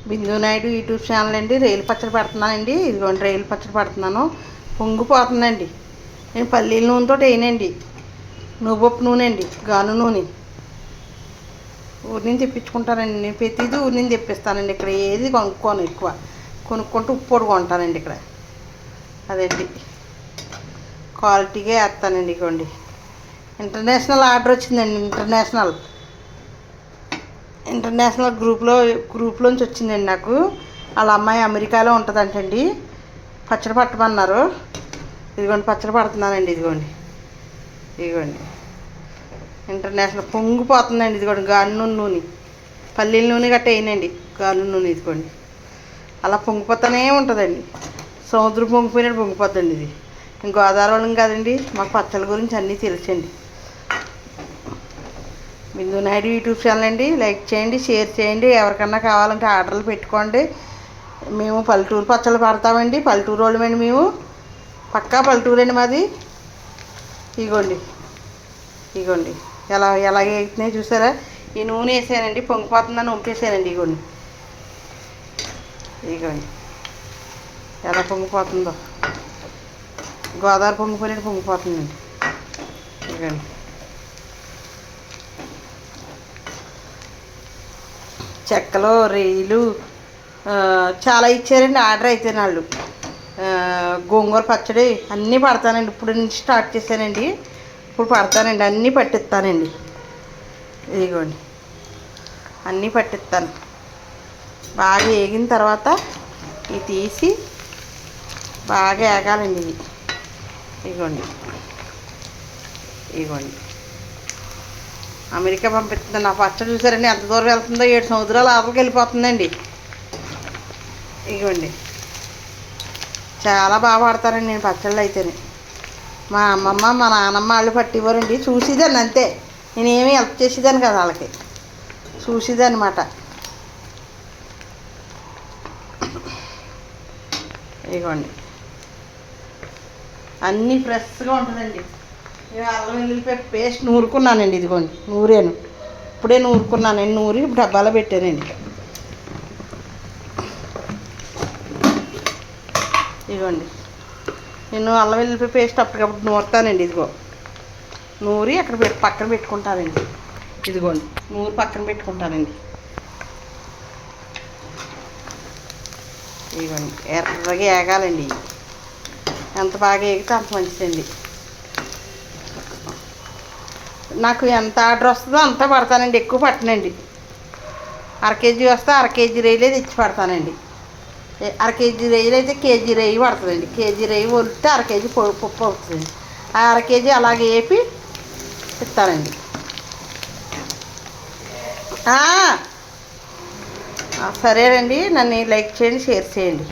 బిందు Naidu YouTube channel అండి. రైలు పచ్చడి పెడుతున్నానండి. ఇదిగోండి రైలు పచ్చడి పెడుతున్నాను. పొంగిపోతుందండి. నేను పల్లీల నూనెతో వేయనండి, నువ్వొప్పు నూనె అండి, గాను నూనె. ఊరి నుంచి తెప్పించుకుంటానండి. నేను ప్రతిదీ ఊరి నుంచి తెప్పిస్తానండి. ఇక్కడ ఏది కొనుక్కోను, ఎక్కువ కొనుక్కుంటూ ఉప్పు పొడి కొంటానండి ఇక్కడ. అదండి క్వాలిటీగా వేస్తానండి. ఇదిగోండి ఇంటర్నేషనల్ ఆర్డర్ వచ్చిందండి. ఇంటర్నేషనల్ గ్రూప్లోంచి వచ్చిందండి నాకు. వాళ్ళ అమ్మాయి అమెరికాలో ఉంటుందంటండి. పచ్చడి పట్టమన్నారు. ఇదిగోండి పచ్చడి పడుతున్నానండి. ఇదిగోండి ఇంటర్నేషనల్ పొంగిపోతుందండి. ఇదిగోండి గాను నూనె, పల్లీల నూనె గట్ట వేయనండి, గాను నూనె. ఇదిగోండి అలా పొంగిపోతూనే ఉంటుందండి. సముద్రం పొంగిపోయినట్టు పొంగిపోద్దండి. ఇది గోదావరి వాళ్ళం కదండి, మాకు పచ్చళ్ళ గురించి అన్నీ తెలుసండి. బిందు నాయుడు యూట్యూబ్ ఛానల్ అండి. లైక్ చేయండి, షేర్ చేయండి. ఎవరికన్నా కావాలంటే ఆర్డర్లు పెట్టుకోండి. మేము పల్లెటూరు పచ్చళ్ళు పడతామండి. పల్లెటూరు వాళ్ళమండి మేము, పక్కా పల్లెటూరు అండి మాది. ఇగోండి ఎలా వేస్తున్నాయి చూసారా. ఈ నూనె వేసానండి, పొంగిపోతుందని వంపేసానండి. ఇగోండి ఎలా పొంగిపోతుందో, గోదావరి పొంగిపోయినట్టు పొంగిపోతుందండి. ఇగోండి చెక్కలు, రొయ్యలు చాలా ఇచ్చారండి ఆర్డర్. అయితే వాళ్ళు గోంగూర పచ్చడి అన్నీ పడతానండి. ఇప్పుడు నుంచి స్టార్ట్ చేశానండి. ఇప్పుడు పడతానండి, అన్నీ పట్టిస్తానండి. ఇదిగోండి అన్నీ పట్టిస్తాను. బాగా వేగిన తర్వాత ఇవి తీసి బాగా వేగాలండి. ఇదిగోండి అమెరికా పంపిస్తుంది నా పచ్చడి. చూసారండి ఎంత దూరం వెళ్తుందో, 7 సముద్రాలు ఆపలికి వెళ్ళిపోతుందండి. ఇదిగోండి చాలా బాగా పడతానండి నేను పచ్చళ్ళు అయితేనే. మా అమ్మమ్మ మా నాన్నమ్మ వాళ్ళు పట్టివ్వరండి, చూసేదాన్ని అంతే. నేనేమీ హెల్ప్ చేసేదాన్ని కదా వాళ్ళకి, చూసేదాన్ని అన్నమాట. ఇదిగోండి అన్నీ ఫ్రెష్గా ఉంటుందండి. అల్లం వెల్లుల్లిపాయ పేస్ట్ నూరుకున్నానండి. ఇదిగోండి నూరాను, ఇప్పుడే నూరుకున్నానండి. నూరి డబ్బాలో పెట్టానండి. ఇదిగోండి నేను అల్లం వెల్లుల్లిపాయ పేస్ట్ అప్పటికప్పుడు నూరుతానండి. ఇదిగో నూరి అక్కడ పక్కన పెట్టుకుంటానండి. ఇదిగోండి నూరి పక్కన పెట్టుకుంటానండి. ఇదిగోండి ఎర్రగా వేగాలండి. ఎంత బాగా వేగితే అంత మంచిదండి. నాకు ఎంత ఆర్డర్ వస్తుందో అంతా పడతానండి, ఎక్కువ పట్టనండి. 1/2 కేజీ వస్తే 1/2 కేజీ రొయ్యలే తెచ్చి పడతానండి. 1/2 కేజీ రొయ్యలు అయితే కేజీ రొయ్యి పడుతుందండి. కేజీ రొయ్యి వలితే 1/2 కేజీ పప్పు అవుతుందండి. ఆ 1/2 కేజీ అలాగే వేపి ఇస్తానండి. సరేనండి, నన్ను లైక్ చేయండి, షేర్ చేయండి.